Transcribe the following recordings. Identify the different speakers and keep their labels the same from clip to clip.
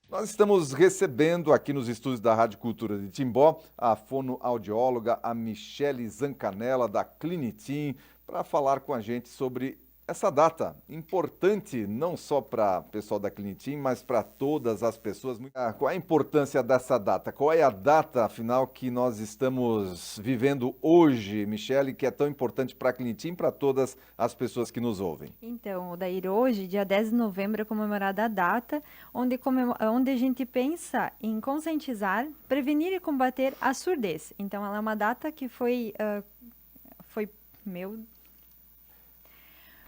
Speaker 1: Nós estamos recebendo aqui nos estúdios da Rádio Cultura de Timbó a fonoaudióloga, a Michele Zancanella, da Clinitim, para falar com a gente sobre essa data importante, não só para o pessoal da Clinitim, mas para todas as pessoas. Qual é a importância dessa data? Qual é a data, afinal, que nós estamos vivendo hoje, Michele, que é tão importante para a Clinitim e para todas as pessoas que nos ouvem?
Speaker 2: Então, Odair, hoje, dia 10 de novembro, é comemorada a data onde a gente pensa em conscientizar, prevenir e combater a surdez. Então, ela é uma data que foi, meu,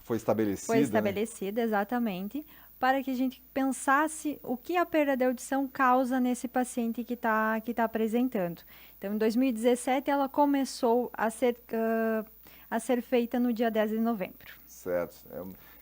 Speaker 1: Foi
Speaker 2: foi
Speaker 1: estabelecida, né?
Speaker 2: estabelecida exatamente para que a gente pensasse o que a perda de audição causa nesse paciente que tá apresentando. Então, em 2017, ela começou a ser feita no dia 10 de novembro.
Speaker 1: Certo.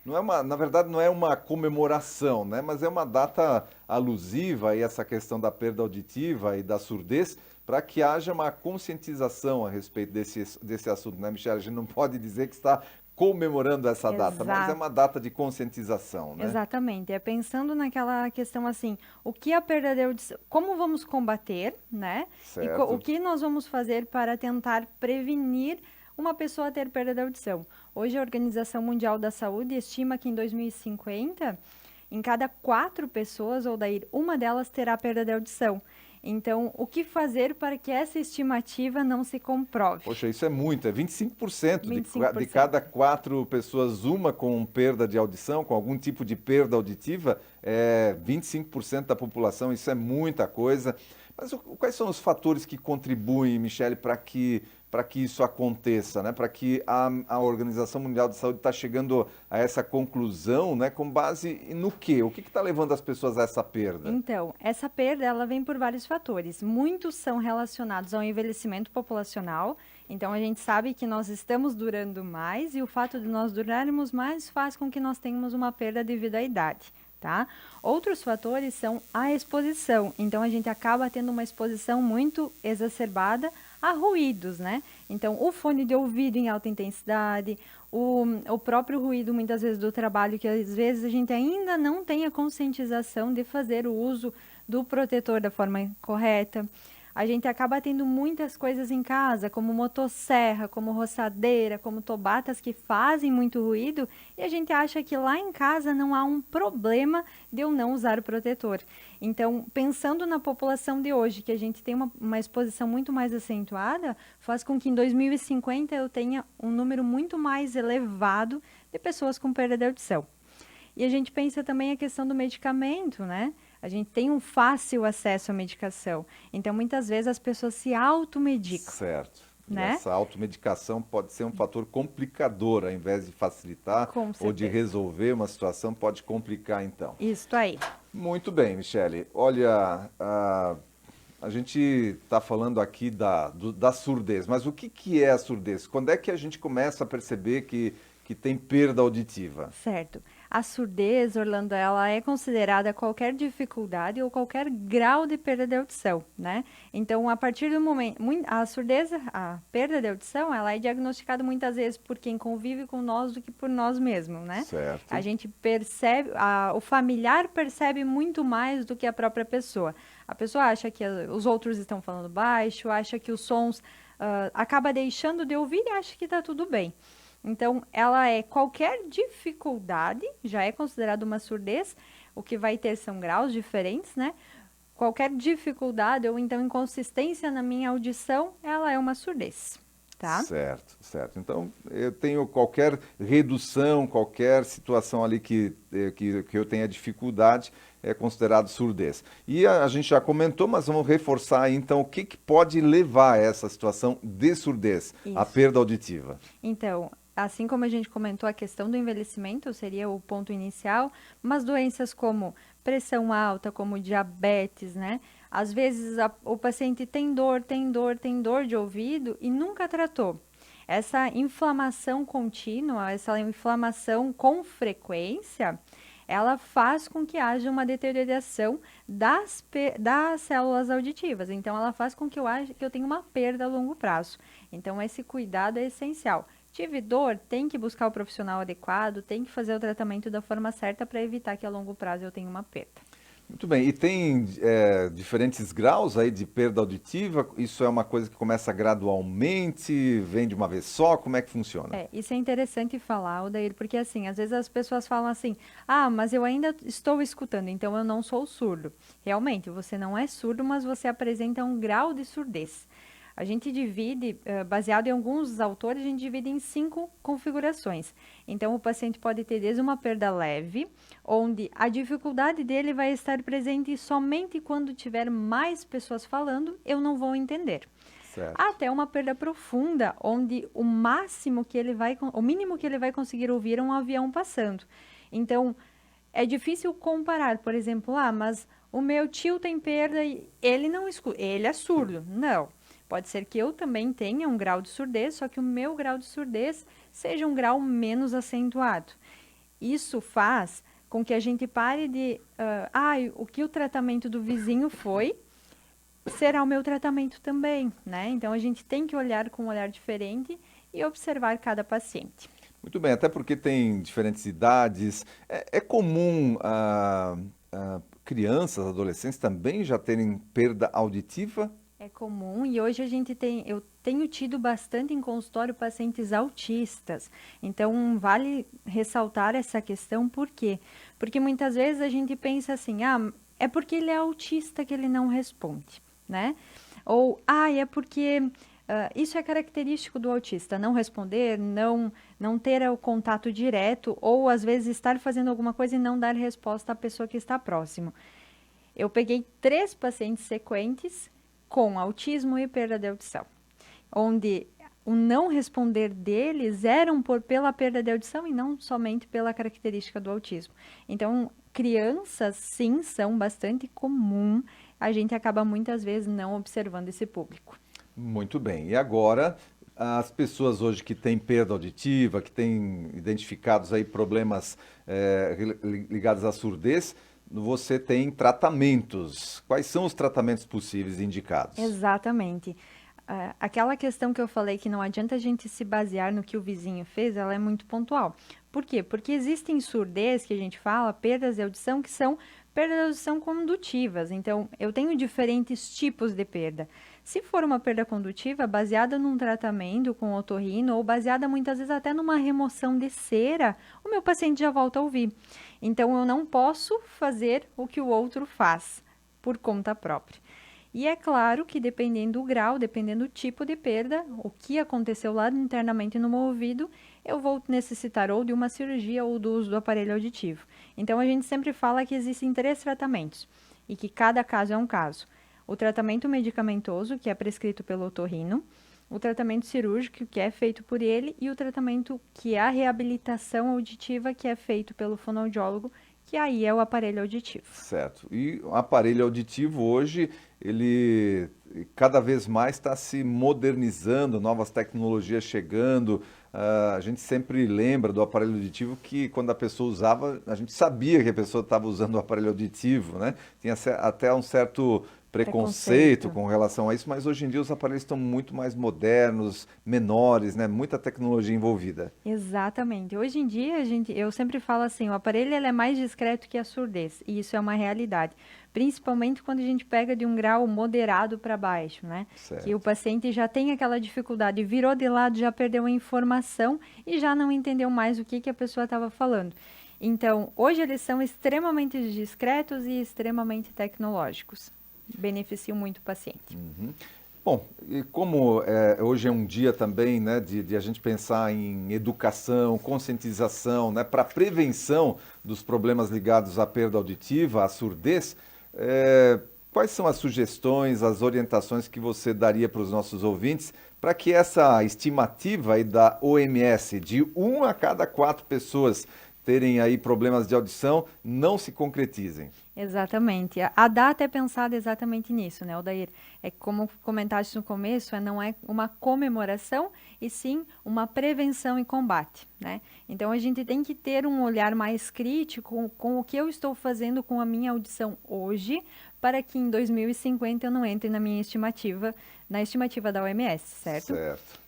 Speaker 1: Não é uma, na verdade, não é uma comemoração, né? Mas é uma data alusiva a essa questão da perda auditiva e da surdez, para que haja uma conscientização a respeito desse assunto, né, Michelle? A gente não pode dizer que está comemorando essa data, mas é
Speaker 2: Exato.
Speaker 1: uma data de conscientização, né?
Speaker 2: Exatamente, é pensando naquela questão assim, o que a perda de audição, como vamos combater, né? E o
Speaker 1: Certo.
Speaker 2: que nós vamos fazer para tentar prevenir uma pessoa ter perda de audição. Hoje a Organização Mundial da Saúde estima que em 2050, em cada 4 pessoas, ou daí uma delas terá perda de audição. Então, o que fazer para que essa estimativa não se comprove?
Speaker 1: Poxa, isso é muito, é 25% de
Speaker 2: 25%.
Speaker 1: cada 4 pessoas, uma com perda de audição, com algum tipo de perda auditiva, é 25% da população, isso é muita coisa. Mas quais são os fatores que contribuem, Michele, para que isso aconteça, né? Para que a Organização Mundial de Saúde está chegando a essa conclusão, né? Com base no quê? O que está levando as pessoas a essa perda?
Speaker 2: Então, essa perda ela vem por vários fatores. Muitos são relacionados ao envelhecimento populacional. Então, a gente sabe que nós estamos durando mais e o fato de nós durarmos mais faz com que nós tenhamos uma perda devido à idade, tá? Outros fatores são a exposição. Então, a gente acaba tendo uma exposição muito exacerbada a ruídos, né? Então, o fone de ouvido em alta intensidade, o próprio ruído, muitas vezes, do trabalho, que às vezes a gente ainda não tem a conscientização de fazer o uso do protetor da forma correta. A gente acaba tendo muitas coisas em casa, como motosserra, como roçadeira, como tobatas que fazem muito ruído, e a gente acha que lá em casa não há um problema de eu não usar o protetor. Então, pensando na população de hoje, que a gente tem uma exposição muito mais acentuada, faz com que em 2050 eu tenha um número muito mais elevado de pessoas com perda de audição. E a gente pensa também a questão do medicamento, né? A gente tem um fácil acesso à medicação. Então, muitas vezes as pessoas se automedicam,
Speaker 1: Certo. E
Speaker 2: né?
Speaker 1: essa automedicação pode ser um fator complicador, ao invés de facilitar
Speaker 2: Com
Speaker 1: ou de
Speaker 2: certeza.
Speaker 1: resolver uma situação, pode complicar então.
Speaker 2: Isso aí.
Speaker 1: Muito bem, Michele. Olha, a gente está falando aqui da surdez, mas o que é a surdez? Quando é que a gente começa a perceber que tem perda auditiva?
Speaker 2: Certo. A surdez, Orlando, ela é considerada qualquer dificuldade ou qualquer grau de perda de audição, né? Então, a partir do momento, a surdez, a perda de audição, ela é diagnosticada muitas vezes por quem convive com nós do que por nós mesmos, né? A
Speaker 1: Certo?
Speaker 2: gente percebe, o familiar percebe muito mais do que a própria pessoa. A pessoa acha que os outros estão falando baixo, acha que os sons, acaba deixando de ouvir e acha que está tudo bem. Então, ela é qualquer dificuldade, já é considerada uma surdez, o que vai ter são graus diferentes, né? Qualquer dificuldade ou então inconsistência na minha audição, ela é uma surdez, tá?
Speaker 1: Certo, certo. Então, eu tenho qualquer redução, qualquer situação ali que eu tenha dificuldade, é considerado surdez. E a gente já comentou, mas vamos reforçar aí, então, o que pode levar a essa situação de surdez, a
Speaker 2: Isso.
Speaker 1: perda auditiva.
Speaker 2: Então, assim como a gente comentou, a questão do envelhecimento seria o ponto inicial, mas doenças como pressão alta, como diabetes, né? Às vezes o paciente tem dor, tem dor, tem dor de ouvido e nunca tratou. Essa inflamação contínua, essa inflamação com frequência, ela faz com que haja uma deterioração das células auditivas. Então, ela faz com que eu tenha uma perda a longo prazo. Então, esse cuidado é essencial. Tive dor, tem que buscar o profissional adequado, tem que fazer o tratamento da forma certa para evitar que a longo prazo eu tenha uma perda.
Speaker 1: Muito bem. E tem diferentes graus aí de perda auditiva? Isso é uma coisa que começa gradualmente, vem de uma vez só? Como é que funciona?
Speaker 2: Isso é interessante falar, Odair, porque assim, às vezes as pessoas falam assim, ah, mas eu ainda estou escutando, então eu não sou surdo. Realmente, você não é surdo, mas você apresenta um grau de surdez. A gente divide, baseado em alguns autores, a gente divide em 5 configurações. Então, o paciente pode ter desde uma perda leve, onde a dificuldade dele vai estar presente somente quando tiver mais pessoas falando, eu não vou entender.
Speaker 1: Certo.
Speaker 2: Até uma perda profunda, onde o mínimo que ele vai conseguir ouvir é um avião passando. Então, é difícil comparar, por exemplo, mas o meu tio tem perda e ele não escuta, ele é surdo. Não. Pode ser que eu também tenha um grau de surdez, só que o meu grau de surdez seja um grau menos acentuado. Isso faz com que a gente pare de, o que o tratamento do vizinho foi, será o meu tratamento também, né? Então a gente tem que olhar com um olhar diferente e observar cada paciente.
Speaker 1: Muito bem, até porque tem diferentes idades. É comum crianças, adolescentes também já terem perda auditiva?
Speaker 2: É comum e hoje eu tenho tido bastante em consultório pacientes autistas. Então vale ressaltar essa questão, por quê? Porque muitas vezes a gente pensa assim, é porque ele é autista que ele não responde, né? Ou, é porque isso é característico do autista, não responder, não ter o contato direto, ou às vezes estar fazendo alguma coisa e não dar resposta à pessoa que está próximo. Eu peguei 3 pacientes sequentes com autismo e perda de audição, onde o não responder deles eram pela perda de audição e não somente pela característica do autismo. Então, crianças, sim, são bastante comum, a gente acaba muitas vezes não observando esse público.
Speaker 1: Muito bem. E agora, as pessoas hoje que têm perda auditiva, que têm identificados aí problemas ligados à surdez, você tem tratamentos. Quais são os tratamentos possíveis e indicados?
Speaker 2: Exatamente. Aquela questão que eu falei que não adianta a gente se basear no que o vizinho fez, ela é muito pontual. Por quê? Porque existem surdez, que a gente fala, perdas de audição, que são perdas de audição condutivas. Então, eu tenho diferentes tipos de perda. Se for uma perda condutiva, baseada num tratamento com otorrino, ou baseada muitas vezes até numa remoção de cera, o meu paciente já volta a ouvir. Então, eu não posso fazer o que o outro faz por conta própria. E é claro que dependendo do grau, dependendo do tipo de perda, o que aconteceu lá internamente no meu ouvido, eu vou necessitar ou de uma cirurgia ou do uso do aparelho auditivo. Então a gente sempre fala que existem 3 tratamentos e que cada caso é um caso. O tratamento medicamentoso, que é prescrito pelo otorrino, o tratamento cirúrgico, que é feito por ele, e o tratamento que é a reabilitação auditiva, que é feito pelo fonoaudiólogo, que aí é o aparelho auditivo.
Speaker 1: Certo. E o aparelho auditivo hoje, ele cada vez mais está se modernizando, novas tecnologias chegando. A gente sempre lembra do aparelho auditivo que quando a pessoa usava, a gente sabia que a pessoa estava usando o aparelho auditivo, né? Tinha até um certo preconceito com relação a isso, mas hoje em dia os aparelhos estão muito mais modernos, menores, né? Muita tecnologia envolvida.
Speaker 2: Exatamente. Hoje em dia, eu sempre falo assim, o aparelho ele é mais discreto que a surdez, e isso é uma realidade. Principalmente quando a gente pega de um grau moderado para baixo, né?
Speaker 1: Certo.
Speaker 2: Que o paciente já tem aquela dificuldade, virou de lado, já perdeu a informação e já não entendeu mais o que a pessoa estava falando. Então, hoje eles são extremamente discretos e extremamente tecnológicos. Beneficiam muito o paciente.
Speaker 1: Uhum. Bom, e como hoje é um dia também, né, de a gente pensar em educação, conscientização, né, para prevenção dos problemas ligados à perda auditiva, à surdez, quais são as sugestões, as orientações que você daria para os nossos ouvintes para que essa estimativa aí da OMS de 1 a cada 4 pessoas terem aí problemas de audição não se concretizem?
Speaker 2: Exatamente. A data é pensada exatamente nisso, né, Odair? É como comentaste no começo, não é uma comemoração, e sim uma prevenção e combate, né? Então, a gente tem que ter um olhar mais crítico com o que eu estou fazendo com a minha audição hoje, para que em 2050 eu não entre na minha estimativa, na estimativa da OMS, certo?
Speaker 1: Certo.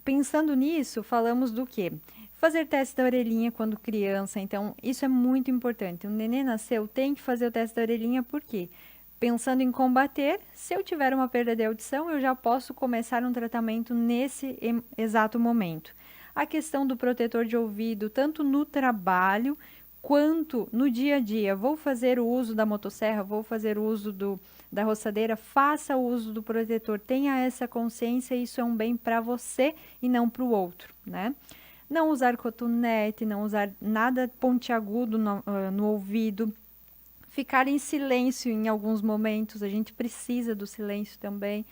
Speaker 2: Pensando nisso, falamos do quê? Fazer teste da orelhinha quando criança, então isso é muito importante. O nenê nasceu, tem que fazer o teste da orelhinha, por quê? Pensando em combater, se eu tiver uma perda de audição, eu já posso começar um tratamento nesse exato momento. A questão do protetor de ouvido, tanto no trabalho quanto no dia a dia. Vou fazer o uso da motosserra, vou fazer o uso da roçadeira, faça o uso do protetor. Tenha essa consciência, isso é um bem para você e não para o outro, né? Não usar cotonete, não usar nada pontiagudo no ouvido. Ficar em silêncio em alguns momentos, a gente precisa do silêncio também.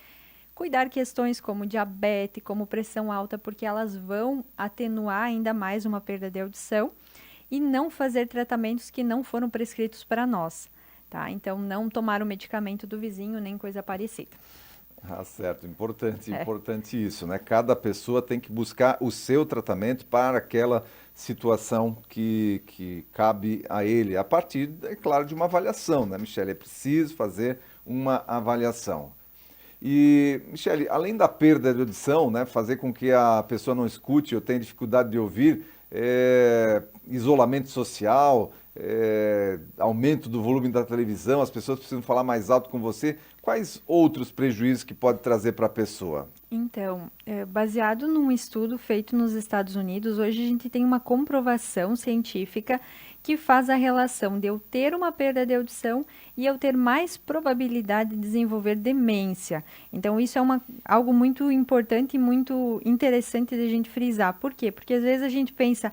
Speaker 2: Cuidar questões como diabetes, como pressão alta, porque elas vão atenuar ainda mais uma perda de audição. E não fazer tratamentos que não foram prescritos para nós, tá? Então, não tomar o medicamento do vizinho, nem coisa parecida.
Speaker 1: Ah, certo. Importante isso, né? Cada pessoa tem que buscar o seu tratamento para aquela situação que cabe a ele, a partir, é claro, de uma avaliação, né, Michele? É preciso fazer uma avaliação. E, Michele, além da perda de audição, né, fazer com que a pessoa não escute ou tenha dificuldade de ouvir, isolamento social, aumento do volume da televisão, as pessoas precisam falar mais alto com você. Quais outros prejuízos que pode trazer para a pessoa?
Speaker 2: Então, baseado num estudo feito nos Estados Unidos, hoje a gente tem uma comprovação científica que faz a relação de eu ter uma perda de audição e eu ter mais probabilidade de desenvolver demência. Então, isso é algo muito importante e muito interessante de a gente frisar. Por quê? Porque às vezes a gente pensa,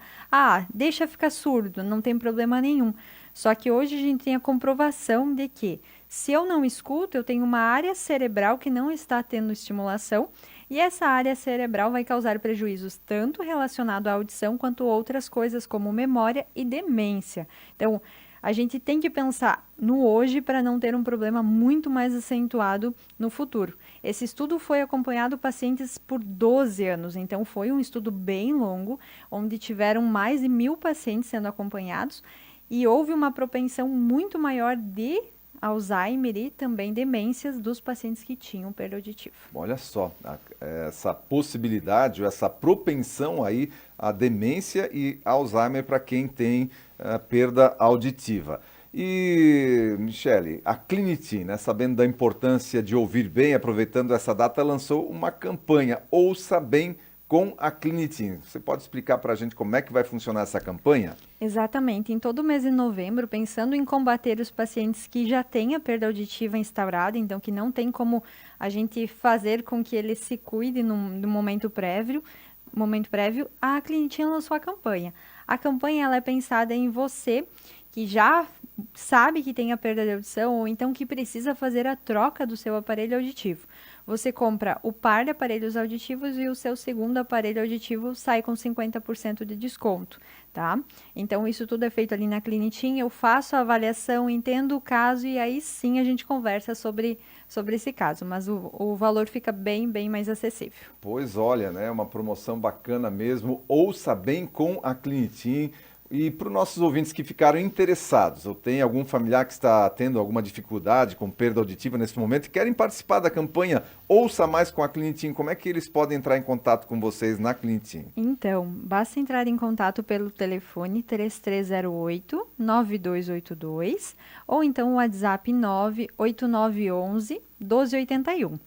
Speaker 2: deixa ficar surdo, não tem problema nenhum. Só que hoje a gente tem a comprovação de que se eu não escuto, eu tenho uma área cerebral que não está tendo estimulação e essa área cerebral vai causar prejuízos tanto relacionados à audição quanto outras coisas como memória e demência. Então, a gente tem que pensar no hoje para não ter um problema muito mais acentuado no futuro. Esse estudo foi acompanhado pacientes por 12 anos, então foi um estudo bem longo, onde tiveram mais de 1.000 pacientes sendo acompanhados e houve uma propensão muito maior de Alzheimer e também demências dos pacientes que tinham perda auditiva.
Speaker 1: Olha só, essa possibilidade, essa propensão aí à demência e Alzheimer para quem tem perda auditiva. E, Michele, a Clinitin, né, sabendo da importância de ouvir bem, aproveitando essa data, lançou uma campanha Ouça Bem com a Clinitin. Você pode explicar para a gente como é que vai funcionar essa campanha?
Speaker 2: Exatamente. Em todo o mês de novembro, pensando em combater os pacientes que já têm a perda auditiva instaurada, então que não tem como a gente fazer com que ele se cuide no momento prévio, a Clinitin lançou a campanha. A campanha ela é pensada em você que já sabe que tem a perda de audição ou então que precisa fazer a troca do seu aparelho auditivo. Você compra o par de aparelhos auditivos e o seu segundo aparelho auditivo sai com 50% de desconto, tá? Então, isso tudo é feito ali na Clinitin, eu faço a avaliação, entendo o caso e aí sim a gente conversa sobre esse caso, mas o valor fica bem mais acessível.
Speaker 1: Pois olha, né, uma promoção bacana mesmo, Ouça Bem com a Clinitin. E para os nossos ouvintes que ficaram interessados, ou tem algum familiar que está tendo alguma dificuldade com perda auditiva nesse momento e querem participar da campanha Ouça Mais com a Clinitin, como é que eles podem entrar em contato com vocês na Clinitin?
Speaker 2: Então, basta entrar em contato pelo telefone 3308-9282 ou então o WhatsApp 98911-1281.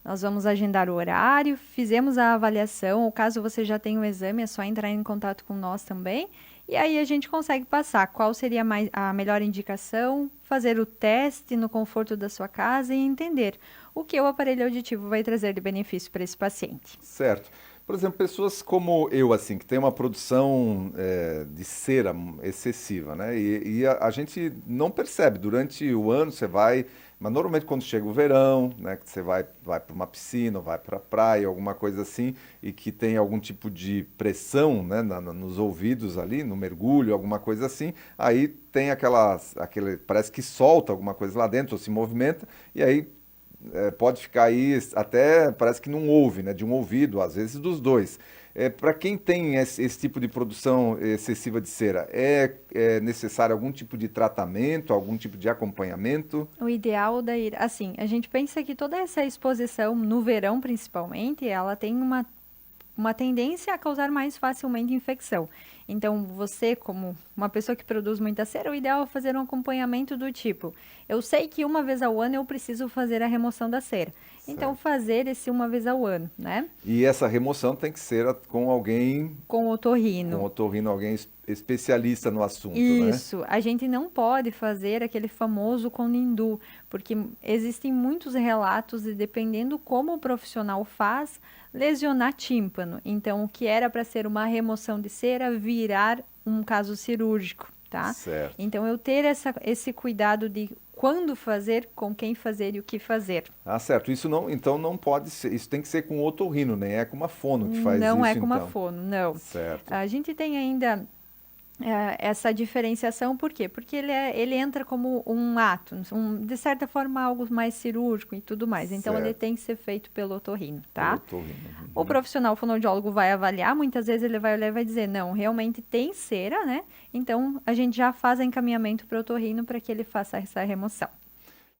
Speaker 2: Nós vamos agendar o horário, fizemos a avaliação, ou caso você já tenha o exame, é só entrar em contato com nós também. E aí a gente consegue passar qual seria a melhor indicação, fazer o teste no conforto da sua casa e entender o que o aparelho auditivo vai trazer de benefício para esse paciente.
Speaker 1: Certo. Por exemplo, pessoas como eu, assim, que tem uma produção de cera excessiva, né? E a gente não percebe. Durante o ano você vai... Mas normalmente quando chega o verão, né, que você vai para uma piscina, vai para a praia, alguma coisa assim, e que tem algum tipo de pressão, né, nos ouvidos ali, no mergulho, alguma coisa assim, aí tem aquele, parece que solta alguma coisa lá dentro, ou se movimenta, e aí pode ficar aí até, parece que não ouve, né, de um ouvido, às vezes dos dois. Para quem tem esse tipo de produção excessiva de cera, é necessário algum tipo de tratamento, algum tipo de acompanhamento?
Speaker 2: O ideal daí, assim, a gente pensa que toda essa exposição, no verão principalmente, ela tem uma tendência a causar mais facilmente infecção. Então, você, como uma pessoa que produz muita cera, o ideal é fazer um acompanhamento do tipo, eu sei que uma vez ao ano eu preciso fazer a remoção da cera. Então, fazer esse uma vez ao ano, né?
Speaker 1: E essa remoção tem que ser com alguém,
Speaker 2: Com otorrino.
Speaker 1: com otorrino, alguém especialista no assunto, né?
Speaker 2: Isso, a gente não pode fazer aquele famoso Conindu, porque existem muitos relatos e dependendo como o profissional faz, lesionar tímpano. Então, o que era para ser uma remoção de cera virar um caso cirúrgico, tá?
Speaker 1: Certo.
Speaker 2: Então, eu ter esse cuidado de quando fazer, com quem fazer e o que fazer.
Speaker 1: Ah, certo. Isso não, então não pode ser, isso tem que ser com otorrino, nem é com uma fono que faz isso,
Speaker 2: Não é com uma
Speaker 1: então.
Speaker 2: fono, não.
Speaker 1: Certo.
Speaker 2: A gente tem ainda essa diferenciação, por quê? Porque ele entra como um ato, de certa forma algo mais cirúrgico e tudo mais. Então, ele
Speaker 1: Certo.
Speaker 2: tem que ser feito pelo otorrino, tá?
Speaker 1: Pelo otorrino.
Speaker 2: O profissional fonoaudiólogo vai avaliar, muitas vezes ele vai olhar e vai dizer, não, realmente tem cera, né? Então, a gente já faz encaminhamento para o otorrino para que ele faça essa remoção.